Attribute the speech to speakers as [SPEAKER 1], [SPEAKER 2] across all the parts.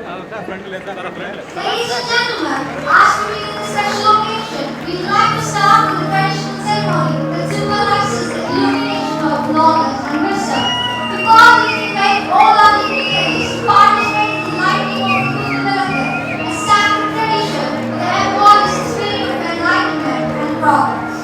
[SPEAKER 1] Ladies and gentlemen, as we reach this special occasion, we'd like to start with the traditional ceremony that symbolizes the illumination of knowledge and wisdom. Before we invite all our dignitaries to participate in the lighting of the Kutubalakar, a sacred tradition that embodies the spirit of enlightenment and progress.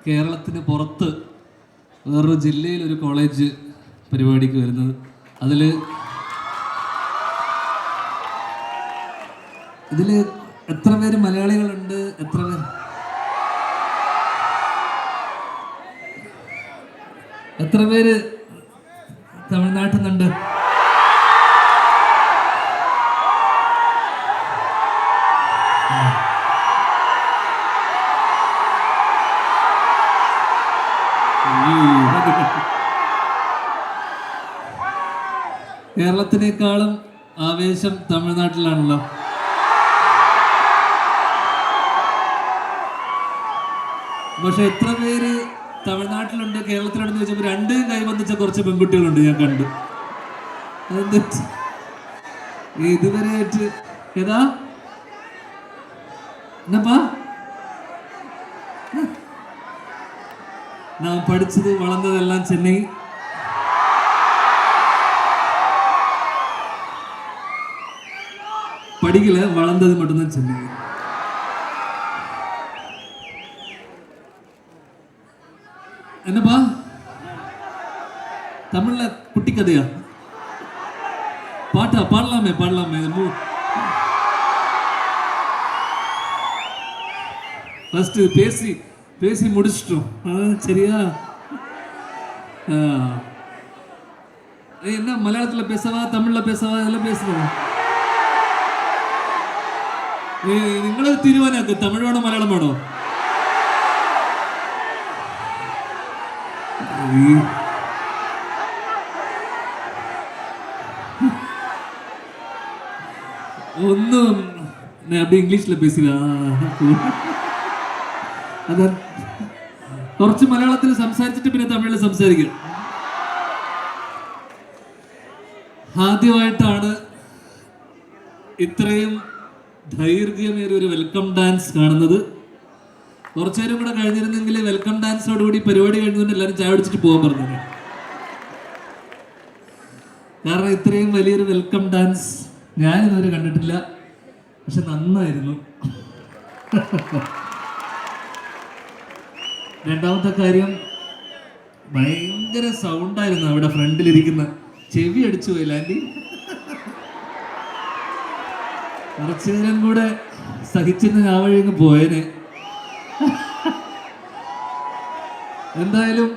[SPEAKER 2] കേരളത്തിന് പുറത്ത് വേറൊരു ജില്ലയിൽ ഒരു college പരിപാടിക്ക് വരുന്നത്. ഇതിൽ എത്ര പേര് മലയാളികളുണ്ട്? എത്ര പേര് തമിഴ്നാട്ടിൽ നിന്നുണ്ട്? കേരളത്തിനേക്കാളും ആവേശം തമിഴ്നാട്ടിലാണല്ലോ. പക്ഷെ എത്ര പേര് തമിഴ്നാട്ടിലുണ്ട് കേരളത്തിലുണ്ടെന്ന് ചോദിച്ചപ്പോൾ രണ്ടും കൈബന്ധിച്ച കുറച്ച് പെൺകുട്ടികളുണ്ട് ഞാൻ കണ്ടു. അതെന്താ ഇതുവരെ ഏതാ എന്നപ്പാ ഞാൻ പഠിച്ചത് വളർന്നതെല്ലാം ചെന്നൈ. படிக்கல, வளர்ந்தது மட்டும்தான் சென்னை. என்னப்பா தமிழ்ல குட்டி கதையா? பாட்டா? பாடலாமே. ஃபர்ஸ்ட் பேசி முடிச்சிட்டோம். சரியா? என்ன மலையாளத்துல பேசவா தமிழ்ல பேசவா இதெல்லாம் பேசுறோம்? നിങ്ങൾ തീരുമാനാക്ക്, തമിഴ് വേണോ മലയാളം വേണോ? ഒന്നും அப்படி ഇംഗ്ലീഷിൽ അതാ കുറച്ച് മലയാളത്തിൽ സംസാരിച്ചിട്ട് പിന്നെ തമിഴിൽ സംസാരിക്കും. ആദ്യമായിട്ടാണ് ഇത്രയും ദൈർഘ്യമേറിയ ഒരു വെൽക്കം ഡാൻസ് കാണുന്നത്. കുറച്ചേരം കൂടെ കഴിഞ്ഞിരുന്നെങ്കിൽ വെൽക്കം ഡാൻസോടുകൂടി പരിപാടി കഴിഞ്ഞുകൊണ്ട് എല്ലാവരും ചായ പിടിച്ചിട്ട് പോകാൻ പറഞ്ഞു. കാരണം ഇത്രയും വലിയൊരു വെൽക്കം ഡാൻസ് ഞാനിതുവരെ കണ്ടിട്ടില്ല. പക്ഷെ നന്നായിരുന്നു. രണ്ടാമത്തെ കാര്യം, ഭയങ്കര സൗണ്ടായിരുന്നു അവിടെ ഫ്രണ്ടിലിരിക്കുന്ന. ചെവി അടിച്ചു പോയില്ല ആൻറ്റി. കുറച്ചു നേരം കൂടെ സഹിച്ചിരുന്ന ആ വഴി അങ്ങ് പോയേനെ. എന്തായാലും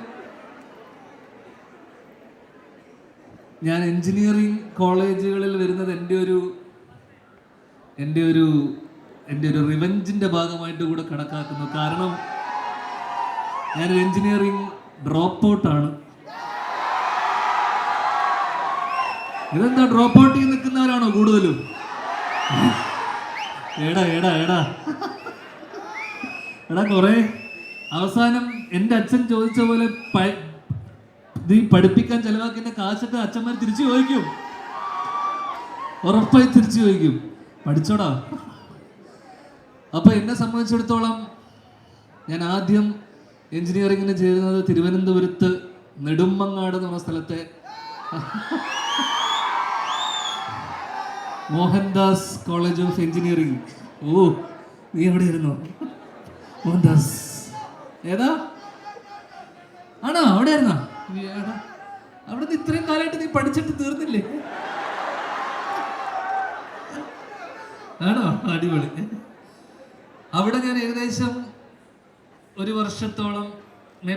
[SPEAKER 2] ഞാൻ എഞ്ചിനീയറിംഗ് കോളേജുകളിൽ വരുന്നത് എൻ്റെ ഒരു റിവെഞ്ചിന്റെ ഭാഗമായിട്ട് കൂടെ കണക്കാക്കുന്നു. കാരണം ഞാനൊരു എഞ്ചിനീയറിംഗ് ഡ്രോപ്പ് ഔട്ടാണ്. ഇതെന്താ ഡ്രോപ്പ് ഔട്ട് ചെയ്ത് നിൽക്കുന്നവരാണോ കൂടുതലും? എടാ കൊറേ അവസാനം എൻ്റെ അച്ഛൻ ചോദിച്ച പോലെ നീ പഠിപ്പിക്കാൻ ചെലവാക്കിന്റെ കാശൊക്കെ അച്ഛന്മാർ തിരിച്ചു ചോദിക്കും. ഉറപ്പായി തിരിച്ചു ചോദിക്കും, പഠിച്ചോടാ. അപ്പൊ എന്നെ സംബന്ധിച്ചിടത്തോളം ഞാൻ ആദ്യം എഞ്ചിനീയറിംഗിന് ചേരുന്നത് തിരുവനന്തപുരത്ത് നെടുമങ്ങാട് എന്ന് പറഞ്ഞ സ്ഥലത്തെ മോഹൻദാസ് കോളേജ് ഓഫ് എഞ്ചിനീയറിംഗ്. ഓ, നീ എവിടെയായിരുന്നു? മോഹൻദാസ് ഏതാ? ആണോ? അവിടെ ആയിരുന്നോ? അവിടെ ഇത്രയും കാലമായിട്ട് നീ പഠിച്ചിട്ട് തീർന്നില്ലേ? ആണോ? അടിപൊളി. അവിടെ ഞാൻ ഏകദേശം ഒരു വർഷത്തോളം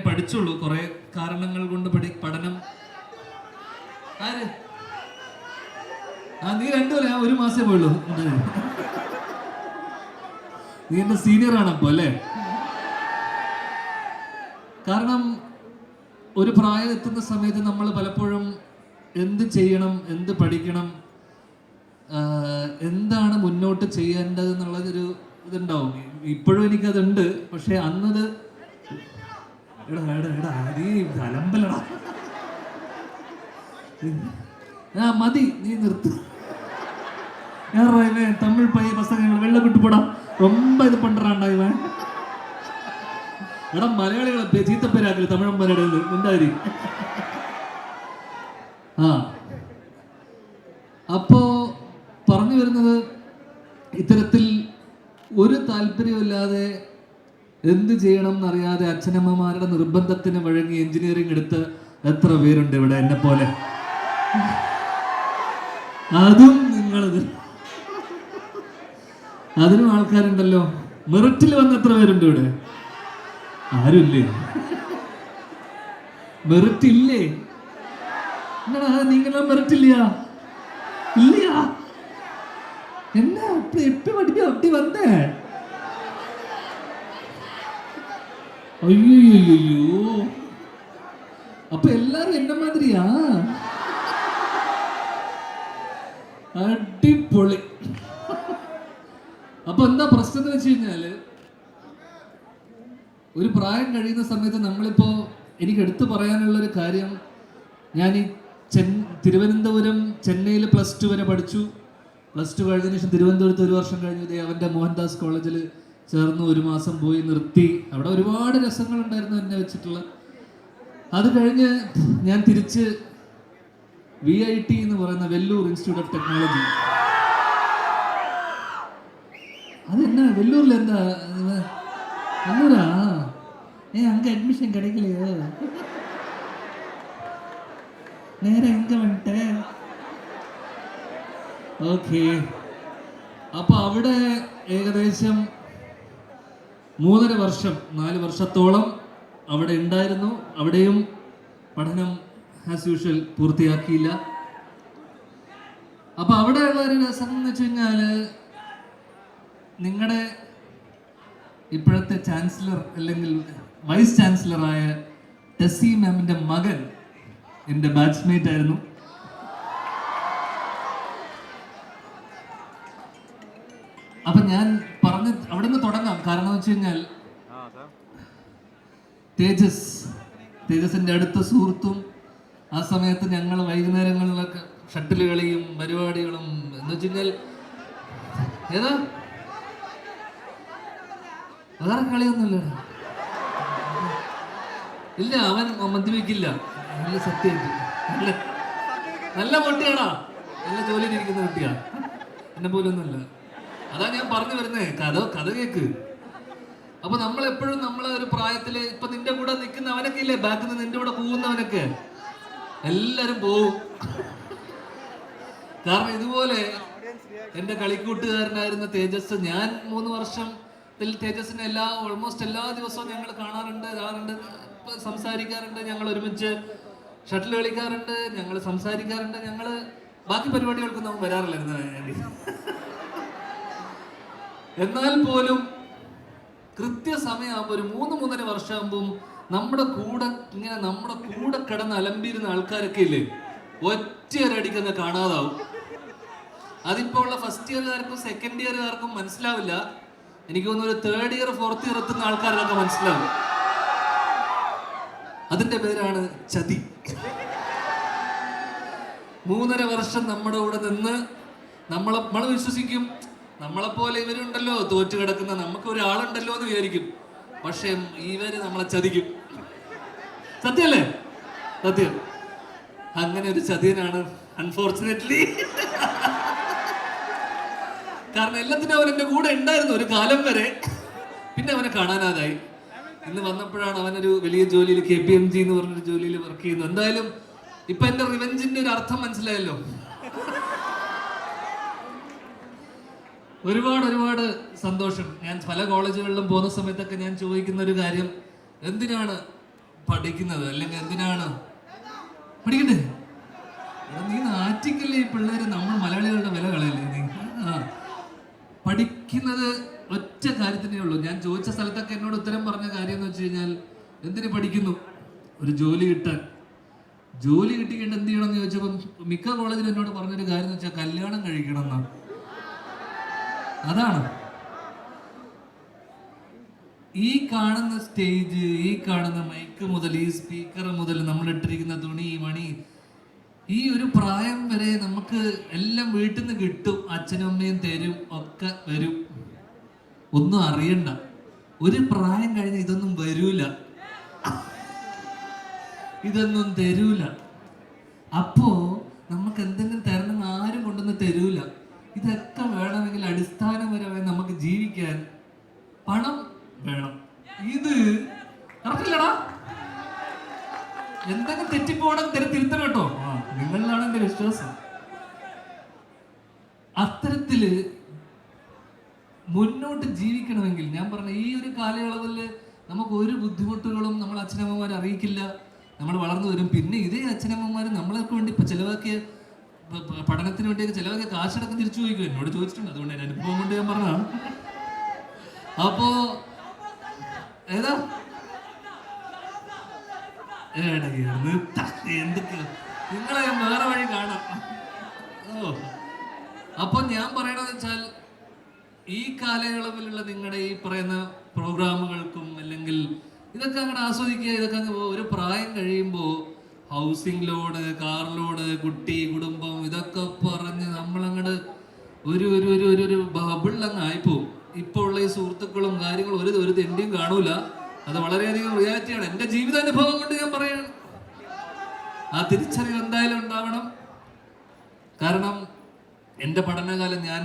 [SPEAKER 2] പഠിച്ചുള്ളൂ. കുറെ കാരണങ്ങൾ കൊണ്ട് പഠനം. ആര്? നീ രണ്ടുമല്ല, ഞാൻ ഒരു മാസേ പോയുള്ളൂ. നീ എന്റെ സീനിയർ ആണപ്പോ അല്ലേ? കാരണം ഒരു പ്രായം എത്തുന്ന സമയത്ത് നമ്മൾ പലപ്പോഴും എന്ത് ചെയ്യണം, എന്ത് പഠിക്കണം, എന്താണ് മുന്നോട്ട് ചെയ്യേണ്ടത് എന്നുള്ളതൊരു ഇതുണ്ടാവും. ഇപ്പോഴും എനിക്കതുണ്ട്. പക്ഷെ അന്നത് അലമ്പലടാ, മതി, നീ നിർത്ത്. തമിഴ് പയ്യ പസങ്ങൾ വെള്ളം വിട്ടു പോടാ, ரொம்ப ഇത് പണ്ടാണ്ടാ ഇവൻ. എടാ മലയാളികളെ ചീത്തപ്പേരാക്കില്ല തമിഴന്മാരുടെ ഉണ്ടായി. അപ്പോ പറഞ്ഞു വരുന്നത്, ഇത്തരത്തിൽ ഒരു താല്പര്യമില്ലാതെ എന്ത് ചെയ്യണം എന്നറിയാതെ അച്ഛനമ്മമാരുടെ നിർബന്ധത്തിന് വഴങ്ങി എഞ്ചിനീയറിംഗ് എടുത്ത് എത്ര പേരുണ്ട് ഇവിടെ എന്നെ പോലെ? അതും നിങ്ങളത്. അതിനും ആൾക്കാരുണ്ടല്ലോ. മെറിറ്റിൽ വന്ന എത്ര പേരുണ്ട് ഇവിടെ? ആരുമില്ലേ? മെറിറ്റ് ഇല്ലേ? എന്നാ നിങ്ങളെ മെറിറ്റ് ഇല്ല? ഇല്ല. എന്നാ എപ്പി പഠിക്കാൻ അപ്പി വന്നേ? അയ്യോ, അപ്പൊ എല്ലാരും എന്നെ മാതിരിയാ? അടിപൊളി. അപ്പൊ എന്താ പ്രശ്നം എന്ന് വെച്ച് കഴിഞ്ഞാല്, ഒരു പ്രായം കഴിയുന്ന സമയത്ത് നമ്മളിപ്പോ, എനിക്ക് എടുത്തു പറയാനുള്ള ഒരു കാര്യം, ഞാൻ ഈ തിരുവനന്തപുരം ചെന്നൈയിൽ +2 വരെ പഠിച്ചു. +2 കഴിഞ്ഞതിന് ശേഷം തിരുവനന്തപുരത്ത് 1 വർഷം കഴിഞ്ഞു എൻ്റെ മോഹൻദാസ് കോളേജിൽ ചേർന്നു. 1 മാസം പോയി നിർത്തി. അവിടെ ഒരുപാട് രസങ്ങളുണ്ടായിരുന്നു എന്നെ വെച്ചിട്ടുള്ള. അത് കഴിഞ്ഞ് ഞാൻ തിരിച്ച് VIT എന്ന് പറയുന്ന വെല്ലൂർ ഇൻസ്റ്റിറ്റ്യൂട്ട് ഓഫ് ടെക്നോളജി. അതെന്നാ വെല്ലൂരിൽ എന്താ? വെല്ലൂരാ? அங்கே அட்மிஷன் கிடைக்கலையோ? நேரம் எங்கே வந்துட்டேன்? ഓക്കെ. അപ്പൊ അവിടെ ഏകദേശം 3.5 വർഷം, 4 വർഷത്തോളം അവിടെ ഉണ്ടായിരുന്നു. അവിടെയും പഠനം ആസ് യൂഷ്വൽ പൂർത്തിയാക്കിയില്ല. അപ്പൊ അവിടെയുള്ള ഒരു രസം എന്ന് വെച്ച് കഴിഞ്ഞാല്, നിങ്ങളുടെ ഇപ്പോഴത്തെ ചാൻസലർ അല്ലെങ്കിൽ വൈസ് ചാൻസലറായ ടെസി മാമിന്റെ മകൻ എൻ്റെ ബാച്ച്മേറ്റ് ആയിരുന്നു. അപ്പൊ ഞാൻ പറഞ്ഞ് അവിടെ നിന്ന് തുടങ്ങാം. കാരണം എന്ന് വെച്ച് കഴിഞ്ഞാൽ, തേജസിന്റെ അടുത്ത സുഹൃത്തും, ആ സമയത്ത് ഞങ്ങൾ വൈകുന്നേരങ്ങളിലൊക്കെ ഷട്ടിൽ കളിയും പരിപാടികളും. എന്ന് വെച്ച് കഴിഞ്ഞാൽ ഏതാ വേറെ കളിയൊന്നുമില്ല. ഇല്ല, അവൻ മദ്യപിക്കില്ല. നല്ല സത്യമായിട്ട് നല്ല പൊട്ടിയാടാ, നല്ല ജോലിയിൽ ഇരിക്കുന്ന കുട്ടിയാ. എന്നെ പോലൊന്നുമല്ല. അതാ ഞാൻ പറഞ്ഞു വരുന്നേ, കഥ കേക്ക്. അപ്പൊ നമ്മളെപ്പോഴും നമ്മളെ ഒരു പ്രായത്തില്, ഇപ്പൊ നിന്റെ കൂടെ നിൽക്കുന്നവനൊക്കെ ഇല്ലേ, ബാക്കിൽ നിന്ന് നിന്റെ കൂടെ പോകുന്നവനൊക്കെ എല്ലാരും പോവും. കാരണം ഇതുപോലെ എന്റെ കളിക്കൂട്ടുകാരനായിരുന്ന തേജസ്, ഞാൻ 3 വർഷം തേജസിനെ ഓൾമോസ്റ്റ് എല്ലാ ദിവസവും ഞങ്ങൾ കാണാറുണ്ട്, സംസാരിക്കാറുണ്ട്. ഞങ്ങൾ ഒരുമിച്ച് ഷട്ടിൽ കളിക്കാറുണ്ട്, ഞങ്ങൾ സംസാരിക്കാറുണ്ട്. ഞങ്ങള് ബാക്കി പരിപാടികൾക്കൊന്നും നമുക്ക് വരാറില്ലായിരുന്നു. എന്നാൽ പോലും കൃത്യസമയമാകുമ്പോൾ, ഒരു 3-3.5 വർഷമാകുമ്പോൾ നമ്മുടെ കൂടെ കിടന്ന് അലമ്പിയിരുന്ന ആൾക്കാരൊക്കെ ഇല്ലേ, ഒറ്റയൊരടിക്കങ്ങ് കാണാതാവും. അതിപ്പോ ഉള്ള ഫസ്റ്റ് ഇയറുകാർക്കും സെക്കൻഡ് ഇയറുകാർക്കും മനസ്സിലാവില്ല. എനിക്ക് തോന്നുന്നു ഒരു 3rd ഇയർ 4th ഇയർ എത്തുന്ന ആൾക്കാർക്കൊക്കെ മനസ്സിലാവും. അതിന്റെ പേരാണ് ചതി. 3.5 വർഷം നമ്മുടെ കൂടെ നിന്ന് നമ്മൾ വിശ്വസിക്കും, നമ്മളെപ്പോലെ ഇവരുണ്ടല്ലോ തോറ്റു കിടക്കുന്ന, നമുക്ക് ഒരാളുണ്ടല്ലോ എന്ന് വിചാരിക്കും. പക്ഷെ ഇവര് നമ്മളെ ചതിക്കും. സത്യല്ലേ? സത്യം. അങ്ങനെ ഒരു ചതിയനാണ് അൺഫോർച്ചുനേറ്റ്ലി. കാരണം എല്ലാത്തിനും അവൻ എൻ്റെ കൂടെ ഉണ്ടായിരുന്നു ഒരു കാലം വരെ. പിന്നെ അവനെ കാണാനാതായി. ഇന്ന് വന്നപ്പോഴാണ് അവനൊരു വലിയ ജോലിയിൽ, KPMG എന്ന് പറഞ്ഞൊരു ജോലിയിൽ വർക്ക് ചെയ്യുന്നു. എന്തായാലും ഇപ്പൊ എന്റെ റിവെഞ്ചിന്റെ ഒരു അർത്ഥം മനസ്സിലായല്ലോ. ഒരുപാട് സന്തോഷം. ഞാൻ പല കോളേജുകളിലും പോകുന്ന സമയത്തൊക്കെ ഞാൻ ചോദിക്കുന്ന ഒരു കാര്യം, എന്തിനാണ് പഠിക്കുന്നത്, അല്ലെങ്കിൽ എന്തിനാണ് പഠിക്കണ്ടേ? നീ നാറ്റിക്കല്ലേ ഈ പിള്ളേര്, നമ്മൾ മലയാളികളുടെ വില കളയല്ലേ നീ? പഠിക്കുന്നത് ഒറ്റ കാര്യത്തിനേ ഉള്ളൂ. ഞാൻ ചോദിച്ച സ്ഥലത്തൊക്കെ എന്നോട് ഉത്തരം പറഞ്ഞ കാര്യം എന്ന് വെച്ച് കഴിഞ്ഞാൽ, എന്തിനു പഠിക്കുന്നു? ഒരു ജോലി കിട്ടാൻ. ജോലി കിട്ടിക്കേണ്ട എന്ത് ചെയ്യണം എന്ന് ചോദിച്ചപ്പോൾ മിക്ക കോളേജിലും എന്നോട് പറഞ്ഞൊരു കാര്യം എന്ന് വെച്ചാൽ കല്യാണം കഴിക്കണം എന്നാണ്. അതാണ് ഈ കാണുന്ന സ്റ്റേജ്, ഈ കാണുന്ന മൈക്ക് മുതൽ, ഈ സ്പീക്കർ മുതൽ, നമ്മൾ ഇട്ടിരിക്കുന്ന തുണി, മണി, ഈ ഒരു പ്രായം വരെ നമുക്ക് എല്ലാം വീട്ടിൽ നിന്ന് കിട്ടും. അച്ഛനും അമ്മയും തരും, ഒക്കെ വരും. ഒന്നും അറിയണ്ട. ഒരു പ്രായം കഴിഞ്ഞ് ഇതൊന്നും വരൂല, ഇതൊന്നും തരൂല. അപ്പോ നമുക്ക് എന്തെങ്കിലും തരണം, ആരും കൊണ്ടൊന്നും തരൂല. ഇതൊക്കെ വേണമെങ്കിൽ അടിസ്ഥാനപരമായി നമുക്ക് ജീവിക്കാൻ പണം വേണം. ഈ ഉറപ്പില്ലടാ. എന്തെങ്കിലും തെറ്റിപ്പോണം തിരുത്തണം കേട്ടോ. നിങ്ങളിലാണ് എന്റെ വിശ്വാസം. അത്തരത്തില് മുന്നോട്ട് ജീവിക്കണമെങ്കിൽ ഞാൻ പറഞ്ഞ ഈ ഒരു കാലയളവിൽ നമുക്ക് ഒരു ബുദ്ധിമുട്ടുകളും നമ്മൾ അച്ഛനമ്മമാരെ അറിയിക്കില്ല. നമ്മൾ വളർന്നു വരും. പിന്നെ ഇതേ അച്ഛനമ്മമാർ നമ്മളൊക്കെ വേണ്ടി ഇപ്പൊ ചെലവാക്കിയ പഠനത്തിന് വേണ്ടിയൊക്കെ ചെലവാക്കിയ കാശടക്കം തിരിച്ചു ചോദിക്കും. എന്നോട് ചോദിച്ചിട്ടുണ്ട്. അതുകൊണ്ട് എൻ്റെ അനുഭവം കൊണ്ട് ഞാൻ പറഞ്ഞതാണ്. അപ്പോ ഏതാ എന്തൊക്കെ നിങ്ങളെ ഞാൻ വേറെ വഴി കാണാം. അപ്പൊ ഞാൻ പറയണതെന്ന് വെച്ചാൽ ഈ കാലയളവിലുള്ള നിങ്ങളുടെ ഈ പറയുന്ന പ്രോഗ്രാമുകൾക്കും അല്ലെങ്കിൽ ഇതൊക്കെ അങ്ങോട്ട് ആസ്വദിക്കുക. ഇതൊക്കെ അങ്ങ് ഒരു പ്രായം കഴിയുമ്പോൾ ഹൗസിംഗ് ലോണ്, കാർ ലോണ്, കുട്ടി, കുടുംബം ഇതൊക്കെ പറഞ്ഞ് നമ്മളങ്ങോട്ട് ഒരു ഒരു ഒരു ഒരു ഒരു ബബിൾ അങ്ങ് ആയിപ്പോവും. ഇപ്പോൾ ഉള്ള ഈ സുഹൃത്തുക്കളും കാര്യങ്ങളും ഒരു തെണ്ടിയും കാണൂല. അത് വളരെയധികം റിയാലിറ്റിയാണ്. എൻ്റെ ജീവിതാനുഭവം കൊണ്ട് ഞാൻ പറയാണ്. ആ തിരിച്ചറിവ് എന്തായാലും ഉണ്ടാവണം. കാരണം എൻ്റെ പഠനകാലം ഞാൻ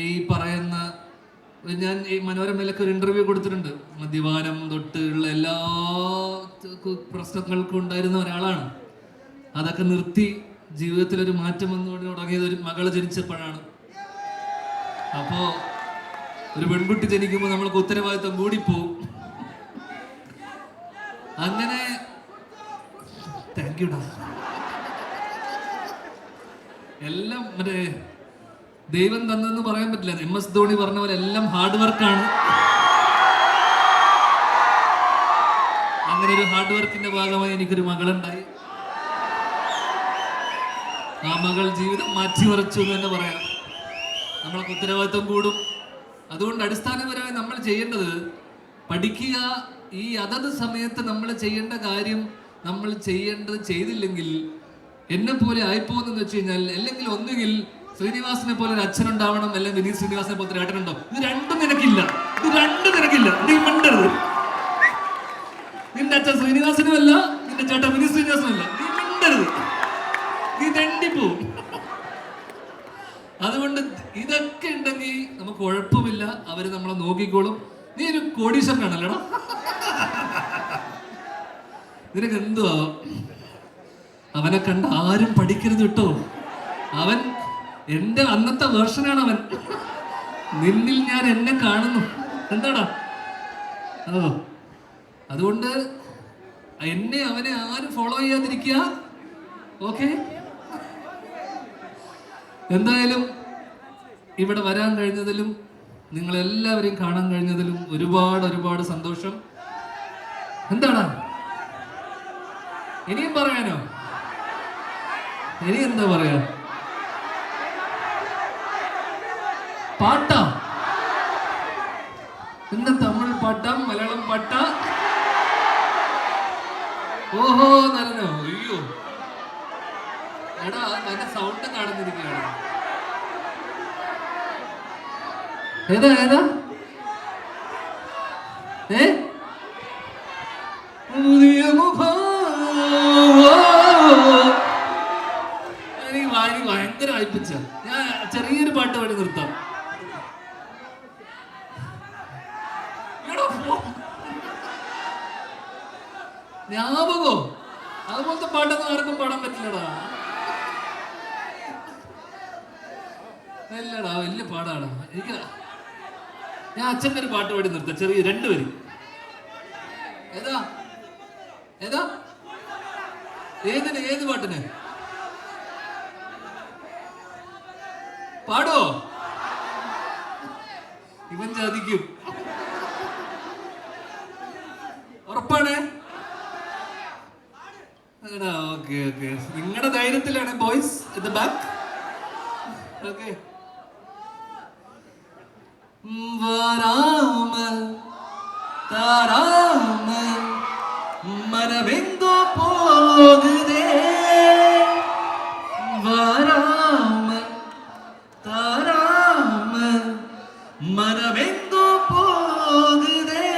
[SPEAKER 2] ഈ പറയുന്ന ഞാൻ ഈ മനോരമയിലൊക്കെ ഒരു ഇന്റർവ്യൂ കൊടുത്തിട്ടുണ്ട്. മദ്യപാനം തൊട്ട് ഉള്ള എല്ലാ പ്രശ്നങ്ങൾക്കും ഉണ്ടായിരുന്ന ഒരാളാണ്. അതൊക്കെ നിർത്തി ജീവിതത്തിലൊരു മാറ്റം വന്നുകൊണ്ട് തുടങ്ങിയത് ഒരു മകള് ജനിച്ചപ്പോഴാണ്. അപ്പോ ഒരു പെൺകുട്ടി ജനിക്കുമ്പോൾ നമ്മൾക്ക് ഉത്തരവാദിത്വം കൂടിപ്പോവും. അങ്ങനെ താങ്ക് യുടാ. എല്ലാം മറ്റേ ദൈവം തന്നെന്ന് പറയാൻ പറ്റില്ല. MS ധോണി പറഞ്ഞ പോലെ എല്ലാം ഹാർഡ് വർക്കാണ്. അങ്ങനെ ഒരു ഹാർഡ് വർക്കിന്റെ ഭാഗമായി എനിക്കൊരു മകളുണ്ടായി. ആ മകൾ ജീവിതം മാറ്റിമറിച്ചു എന്ന് തന്നെ പറയാം. നമ്മൾക്ക് ഉത്തരവാദിത്വം കൂടും. അതുകൊണ്ട് അടിസ്ഥാനപരമായി നമ്മൾ ചെയ്യേണ്ടത് പഠിക്കുക. ഈ അതത് സമയത്ത് നമ്മൾ ചെയ്യേണ്ട കാര്യം നമ്മൾ ചെയ്തില്ലെങ്കിൽ എന്നെ പോലെ ആയിപ്പോന്ന് വെച്ച് കഴിഞ്ഞാൽ, അല്ലെങ്കിൽ ഒന്നുകിൽ ശ്രീനിവാസനെ പോലെ ഒരു അച്ഛനുണ്ടാവണം, അല്ലെങ്കിൽ വിനീത് ശ്രീനിവാസനെ പോലത്തെ ഒരു ഏട്ടനുണ്ടാവും. ഇത് രണ്ടും നിനക്കില്ല. നീ മിണ്ടരുത്. നിന്റെ അച്ഛൻ ശ്രീനിവാസനും അല്ല, നിന്റെ ചേട്ടൻ വിനീത് ശ്രീനിവാസനും അല്ല. നീ മിണ്ടരുത്. നീ തെണ്ടിപ്പോവും. അതുകൊണ്ട് ഇതൊക്കെ ഉണ്ടെങ്കിൽ നമുക്ക് കുഴപ്പമില്ല. അവര് നമ്മളെ നോക്കിക്കോളും. നീ ഒരു കോടീശ്വരനാണല്ലോടാ. നിനക്ക് എന്തുവാ? അവനെ കണ്ട് ആരും പഠിക്കരുത് കേട്ടോ. അവൻ എന്റെ അന്നത്തെ വേർഷനാണ്. അവൻ നിന്നിൽ ഞാൻ എന്നെ കാണുന്നു. എന്താടാ? അതുകൊണ്ട് അവനെ ആരും ഫോളോ ചെയ്യാതിരിക്കുക. ഓക്കെ? എന്തായാലും ഇവിടെ വരാൻ കഴിഞ്ഞതിലും നിങ്ങളെല്ലാവരെയും കാണാൻ കഴിഞ്ഞതിലും ഒരുപാട് സന്തോഷം. എന്താടാ ഇനിയും പറയാനോ? ഇനി എന്താ പറയാ? പാട്ടാ? ഇന്ന് തമിഴ് പാട്ടാ, മലയാളം പാട്ടാ? ഓഹോ നല്ലനോ. അയ്യോ എടാ, നല്ല സൗണ്ട് കാണുന്നിരിക്കുകയാണ്. ഏതാ പുതിയ മുഖം. എനിക്ക് ഭയങ്കര വായിപ്പിച്ച. ഞാൻ ചെറിയൊരു പാട്ട് പാടി നിർത്താം. ഞാപകോ അതുപോലത്തെ പാട്ടൊന്നും ആർക്കും പാടാൻ പറ്റില്ലടാ. അല്ലടാ, വലിയ പാടാടാ. ഞാൻ അച്ഛൻ്റെ ഒരു പാട്ട് പാടി നിർത്താം. ചെറിയ 2 വരി. ഏതാ ഏത് പാട്ടിന് പാടോ? ഇവൻ ചതിക്കും. ഉറപ്പാണ്? ഓക്കെ. നിങ്ങളുടെ ധൈര്യത്തിലാണ് boys in the back. Okay. വരാമൽ താരാമൽ മനമെന്തോ പോകുതേ. വരാമൽ താരാമൽ മനമെന്തോ പോകുതേ.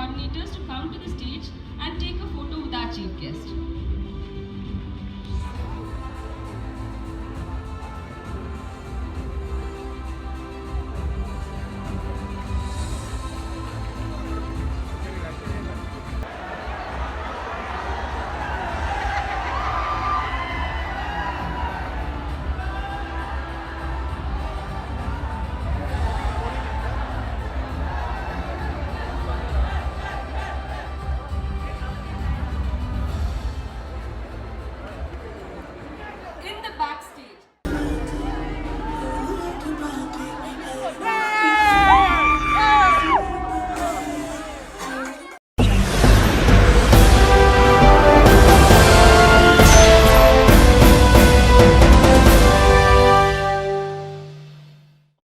[SPEAKER 3] coordinators to come to the stage and take a photo with our chief guest.